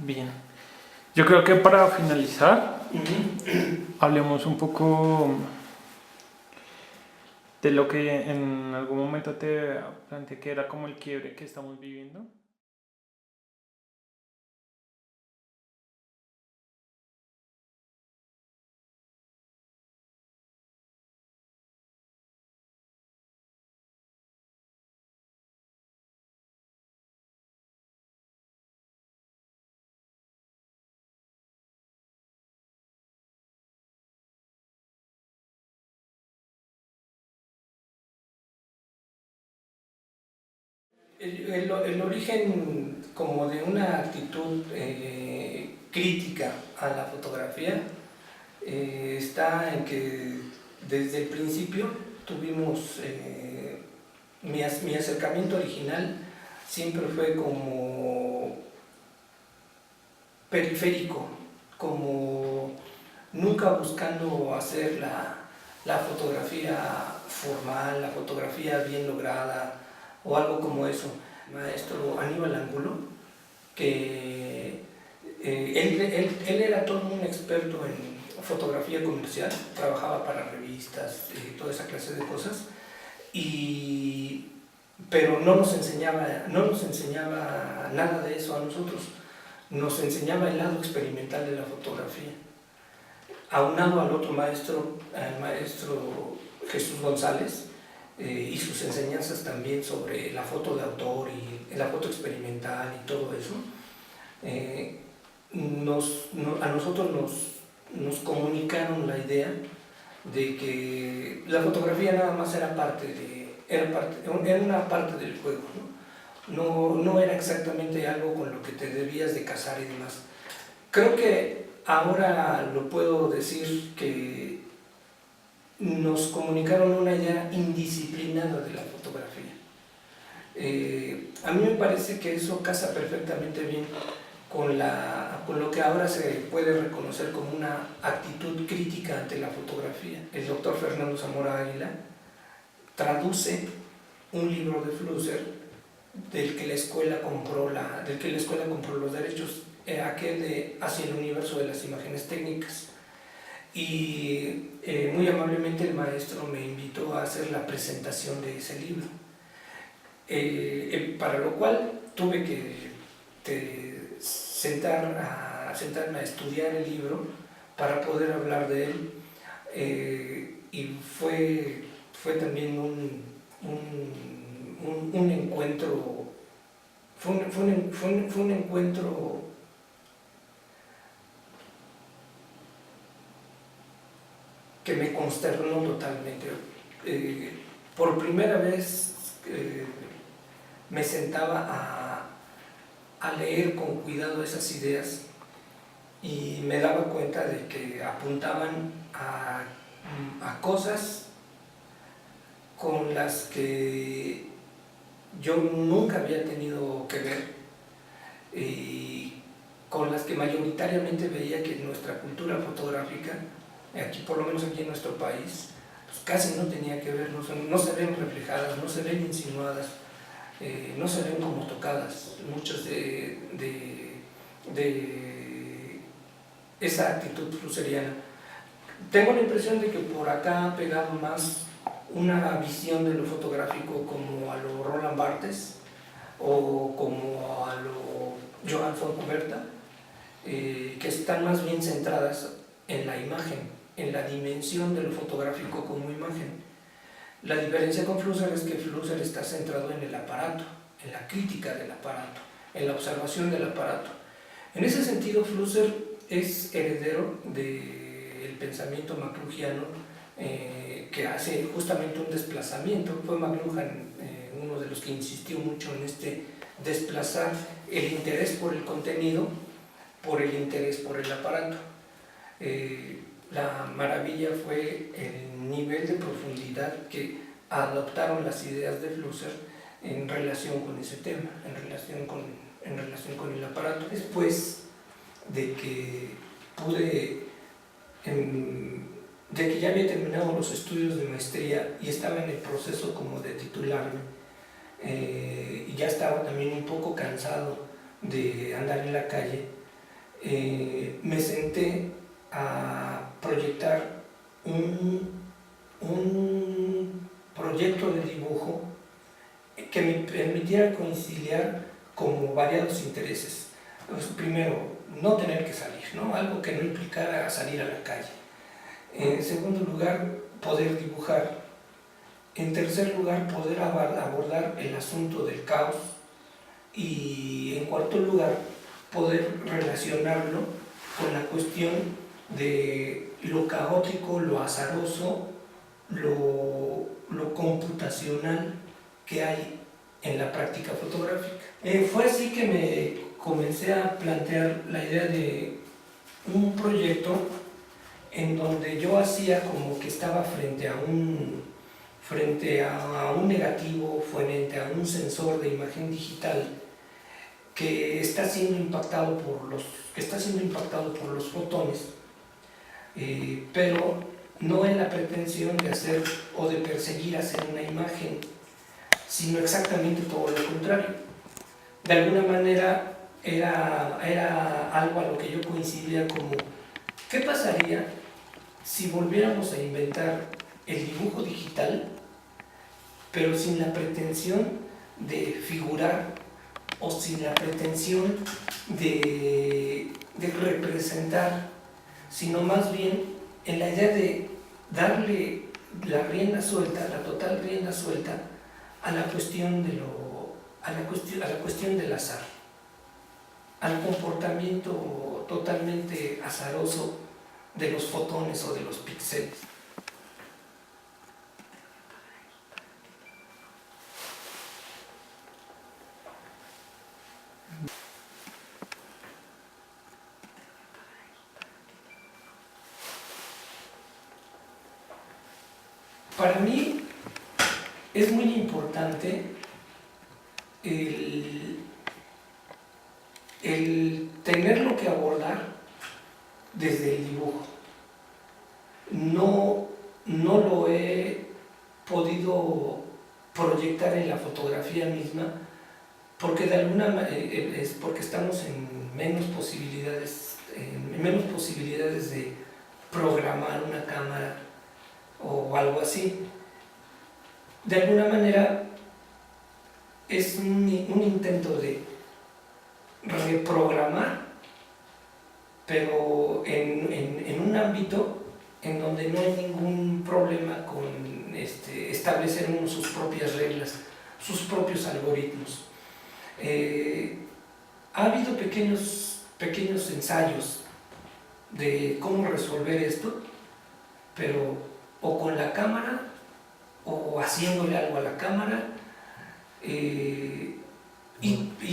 Bien. Yo creo que para finalizar, Ujú. hablemos un poco de lo que en algún momento te planteé que era como el quiebre que estamos viviendo. El origen como de una actitud crítica a la fotografía está en que desde el principio tuvimos mi acercamiento original siempre fue como periférico, como nunca buscando hacer la fotografía formal, la fotografía bien lograda o algo como eso. Maestro Aníbal Angulo, que él era todo un experto en fotografía comercial, trabajaba para revistas, toda esa clase de cosas, pero no nos enseñaba nada de eso a nosotros, nos enseñaba el lado experimental de la fotografía. Aunado al otro maestro, al maestro Jesús González, y sus enseñanzas también sobre la foto de autor y la foto experimental y todo eso, a nosotros nos comunicaron la idea de que la fotografía nada más era una parte del juego, no era exactamente algo con lo que te debías de casar y demás. Creo que ahora lo puedo decir que nos comunicaron una idea indisciplinada de la fotografía. A mí me parece que eso casa perfectamente bien con lo que ahora se puede reconocer como una actitud crítica ante la fotografía. El doctor Fernando Zamora Águila traduce un libro de Flusser del que la escuela compró los derechos, aquel de Hacia el universo de las imágenes técnicas. Y muy amablemente el maestro me invitó a hacer la presentación de ese libro, para lo cual tuve que sentarme a estudiar el libro para poder hablar de él, y fue también un encuentro, fue un encuentro que me consternó totalmente. Por primera vez me sentaba a leer con cuidado esas ideas y me daba cuenta de que apuntaban a cosas con las que yo nunca había tenido que ver y con las que mayoritariamente veía que nuestra cultura fotográfica, aquí por lo menos aquí en nuestro país, pues casi no tenía que ver, no se ven reflejadas, no se ven insinuadas, no se ven como tocadas, muchas de esa actitud flusseriana. Tengo la impresión de que por acá ha pegado más una visión de lo fotográfico como a lo Roland Barthes o como a lo Joan Fontcuberta, que están más bien centradas en la imagen, en la dimensión de lo fotográfico como imagen. La diferencia con Flusser es que Flusser está centrado en el aparato, en la crítica del aparato, en la observación del aparato. En ese sentido, Flusser es heredero del pensamiento McLuhaniano, que hace justamente un desplazamiento. Fue McLuhan uno de los que insistió mucho en este desplazar el interés por el contenido por el interés por el aparato. La maravilla fue el nivel de profundidad que adoptaron las ideas de Flusser en relación con ese tema, en relación con el aparato. Después de que de que ya había terminado los estudios de maestría y estaba en el proceso como de titularme, y ya estaba también un poco cansado de andar en la calle, me senté a proyectar un proyecto de dibujo que me permitiera conciliar como variados intereses. Pues, primero, no tener que salir, ¿no? Algo que no implicara salir a la calle. En segundo lugar, poder dibujar. En tercer lugar, poder abordar el asunto del caos. Y en cuarto lugar, poder relacionarlo con la cuestión de lo caótico, lo azaroso, lo computacional que hay en la práctica fotográfica. Fue así que me comencé a plantear la idea de un proyecto en donde yo hacía como que estaba frente a un negativo, frente a un sensor de imagen digital que está siendo impactado por los fotones, pero no en la pretensión de hacer o de perseguir hacer una imagen, sino exactamente todo lo contrario. De alguna manera era algo a lo que yo coincidía como, ¿qué pasaría si volviéramos a inventar el dibujo digital, pero sin la pretensión de figurar o sin la pretensión de representar, sino más bien en la idea de darle la rienda suelta, la total rienda suelta a la cuestión del azar, al comportamiento totalmente azaroso de los fotones o de los píxeles. Para mí es muy importante el tenerlo que abordar desde el dibujo. No lo he podido proyectar en la fotografía misma porque de alguna manera es porque estamos en menos posibilidades de programar una cámara o algo así. De alguna manera es un intento de reprogramar, pero en un ámbito en donde no hay ningún problema con establecer uno sus propias reglas, sus propios algoritmos. Ha habido pequeños ensayos de cómo resolver esto, pero o con la cámara o haciéndole algo a la cámara, y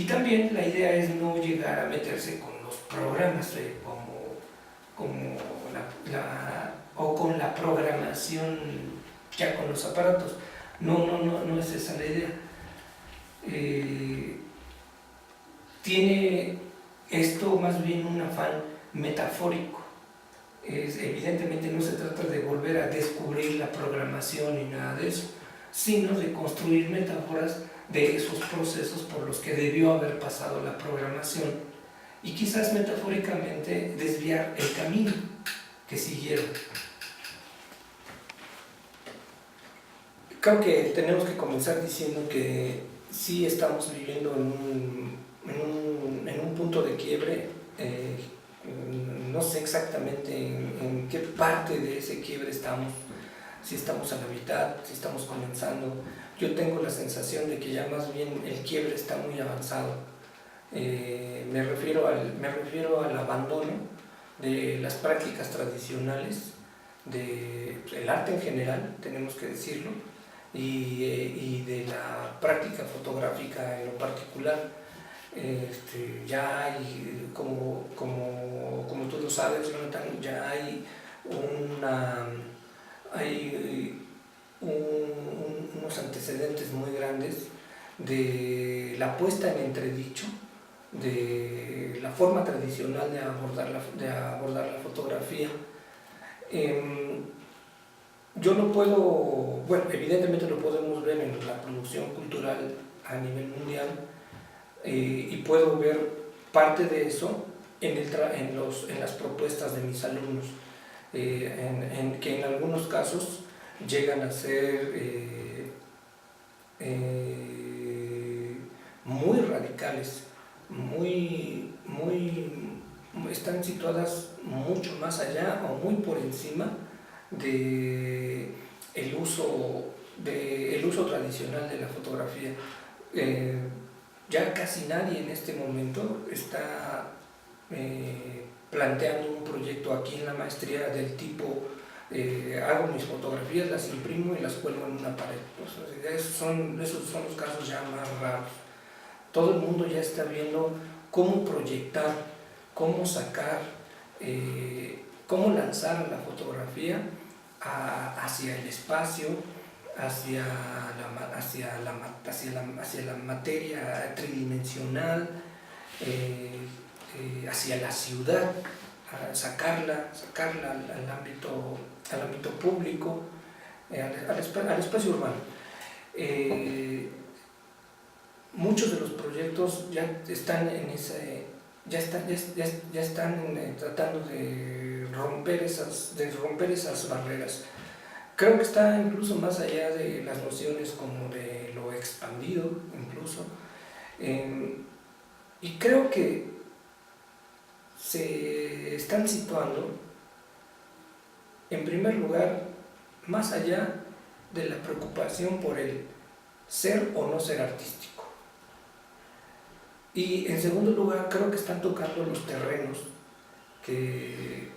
también la idea es no llegar a meterse con los programas o con la programación ya con los aparatos. No es esa la idea. Tiene esto más bien un afán metafórico. Evidentemente no se trata de volver a descubrir la programación ni nada de eso, sino de construir metáforas de esos procesos por los que debió haber pasado la programación y quizás metafóricamente desviar el camino que siguieron. Creo que tenemos que comenzar diciendo que sí estamos viviendo en un punto de quiebre. No sé exactamente en qué parte de ese quiebre estamos, si estamos a la mitad, si estamos comenzando. Yo tengo la sensación de que ya más bien el quiebre está muy avanzado. Me refiero al abandono de las prácticas tradicionales, del arte en general, tenemos que decirlo, y de la práctica fotográfica en lo particular. Ya hay, como tú lo sabes, Jonathan, ya hay unos antecedentes muy grandes de la puesta en entredicho de la forma tradicional de abordar la fotografía. Yo no puedo, bueno, evidentemente lo podemos ver en la producción cultural a nivel mundial, y puedo ver parte de eso en las propuestas de mis alumnos, que en algunos casos llegan a ser muy radicales, están situadas mucho más allá o muy por encima de el uso tradicional de la fotografía. Ya casi nadie en este momento está planteando un proyecto aquí en la maestría del tipo hago mis fotografías, las imprimo y las cuelgo en una pared. O sea, esos son los casos ya más raros. Todo el mundo ya está viendo cómo proyectar, cómo sacar, cómo lanzar la fotografía hacia el espacio, hacia la materia tridimensional, hacia la ciudad, sacarla al ámbito público, al espacio urbano. Muchos de los proyectos ya están tratando de romper esas barreras. Creo que está incluso más allá de las nociones como de lo expandido, incluso. Y creo que se están situando, en primer lugar, más allá de la preocupación por el ser o no ser artístico. Y en segundo lugar, creo que están tocando los terrenos que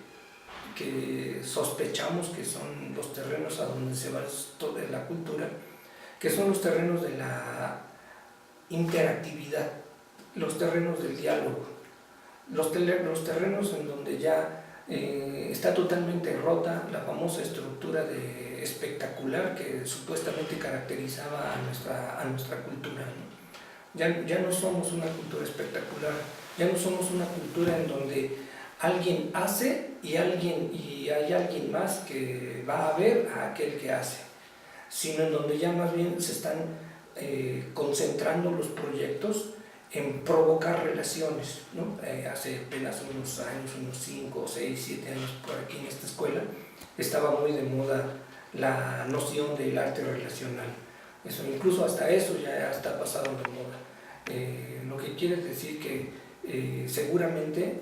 sospechamos que son los terrenos a donde se va toda la cultura, que son los terrenos de la interactividad, los terrenos del diálogo, los terrenos en donde ya está totalmente rota la famosa estructura de espectacular que supuestamente caracterizaba a nuestra cultura, ¿no? Ya no somos una cultura espectacular, ya no somos una cultura en donde alguien hace y hay alguien más que va a ver a aquel que hace, sino en donde ya más bien se están concentrando los proyectos en provocar relaciones, ¿no? Hace apenas unos años, unos 5, 6, 7 años por aquí en esta escuela, estaba muy de moda la noción del arte relacional. Eso, incluso hasta eso ya está pasado de moda. Lo que quiere decir que seguramente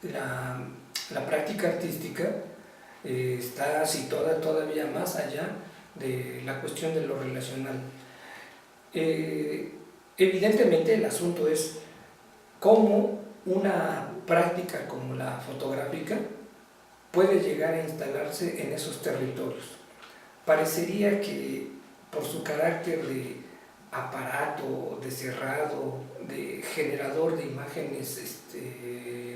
la práctica artística está situada todavía más allá de la cuestión de lo relacional. Evidentemente el asunto es cómo una práctica como la fotográfica puede llegar a instalarse en esos territorios. Parecería que por su carácter de aparato, de cerrado, de generador de imágenes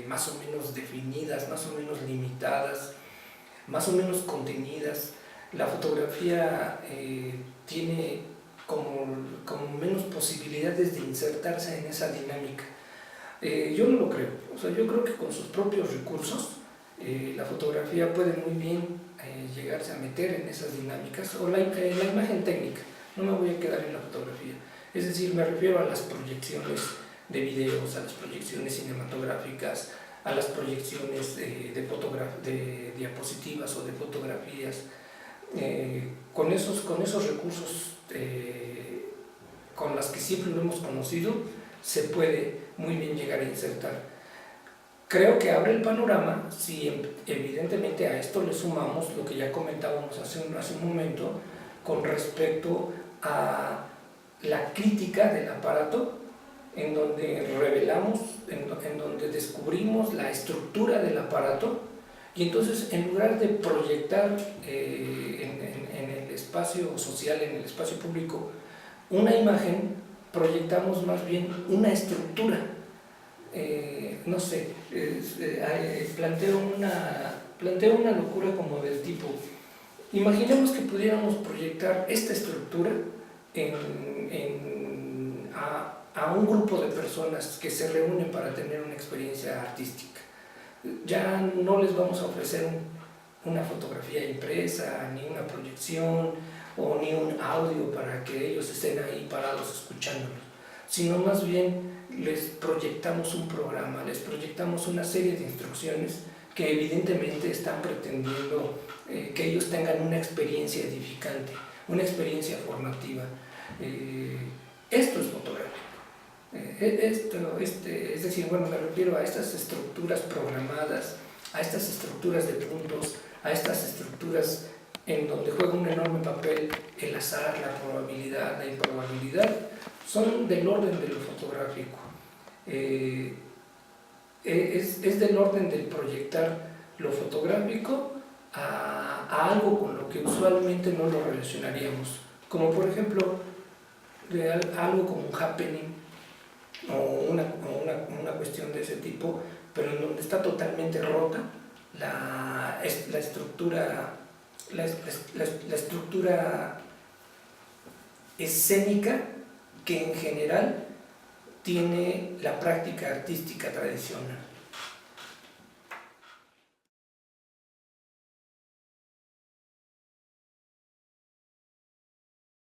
más o menos definidas, más o menos limitadas, más o menos contenidas, la fotografía tiene como menos posibilidades de insertarse en esa dinámica. Yo no lo creo, o sea, yo creo que con sus propios recursos la fotografía puede muy bien llegarse a meter en esas dinámicas, o la imagen técnica. No me voy a quedar en la fotografía, es decir, me refiero a las proyecciones de videos, a las proyecciones cinematográficas, a las proyecciones de diapositivas o de fotografías. Con esos recursos con las que siempre lo hemos conocido, se puede muy bien llegar a insertar. Creo que abre el panorama si evidentemente a esto le sumamos lo que ya comentábamos hace un momento con respecto a la crítica del aparato, en donde revelamos, en donde descubrimos la estructura del aparato, y entonces en lugar de proyectar en el espacio social, en el espacio público, una imagen, proyectamos más bien una estructura. No sé, planteo una locura como del tipo, imaginemos que pudiéramos proyectar esta estructura a un grupo de personas que se reúnen para tener una experiencia artística. Ya no les vamos a ofrecer una fotografía impresa, ni una proyección, ni un audio para que ellos estén ahí parados escuchándonos, sino más bien les proyectamos un programa, les proyectamos una serie de instrucciones que evidentemente están pretendiendo que ellos tengan una experiencia edificante, una experiencia formativa. Esto es fotográfico. Es decir, bueno, me refiero a estas estructuras programadas, a estas estructuras de puntos, a estas estructuras en donde juega un enorme papel el azar, la probabilidad, la improbabilidad, son del orden de lo fotográfico. Es del orden del proyectar lo fotográfico a algo con lo que usualmente no lo relacionaríamos, como por ejemplo algo como un happening o una cuestión de ese tipo, pero en donde está totalmente rota la estructura, la estructura escénica que en general tiene la práctica artística tradicional.